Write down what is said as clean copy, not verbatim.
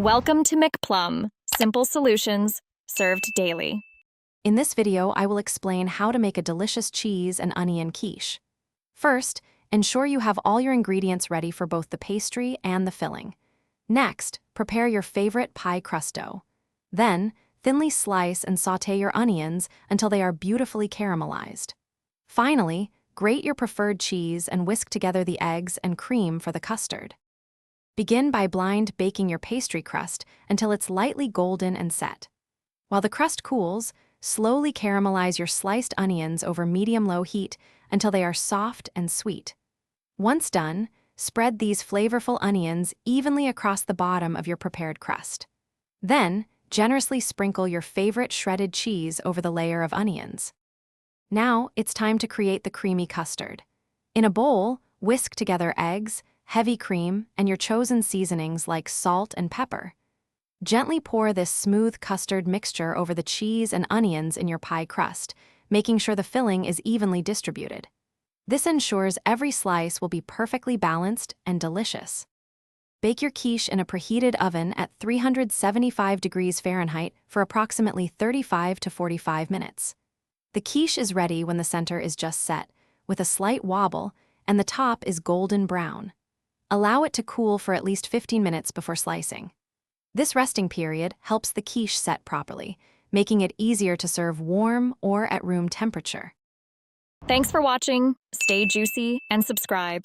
Welcome to McPlum, simple solutions served daily. In this video, I will explain how to make a delicious cheese and onion quiche. First, ensure you have all your ingredients ready for both the pastry and the filling. Next, prepare your favorite pie crust dough. Then, thinly slice and sauté your onions until they are beautifully caramelized. Finally, grate your preferred cheese and whisk together the eggs and cream for the custard. Begin by blind baking your pastry crust until it's lightly golden and set. While the crust cools, slowly caramelize your sliced onions over medium-low heat until they are soft and sweet. Once done, spread these flavorful onions evenly across the bottom of your prepared crust. Then, generously sprinkle your favorite shredded cheese over the layer of onions. Now, it's time to create the creamy custard. In a bowl, whisk together eggs, heavy cream, and your chosen seasonings like salt and pepper. Gently pour this smooth custard mixture over the cheese and onions in your pie crust, making sure the filling is evenly distributed. This ensures every slice will be perfectly balanced and delicious. Bake your quiche in a preheated oven at 375 degrees Fahrenheit for approximately 35 to 45 minutes. The quiche is ready when the center is just set, with a slight wobble, and the top is golden brown. Allow it to cool for at least 15 minutes before slicing. This resting period helps the quiche set properly, making it easier to serve warm or at room temperature. Thanks for watching. Stay juicy and subscribe.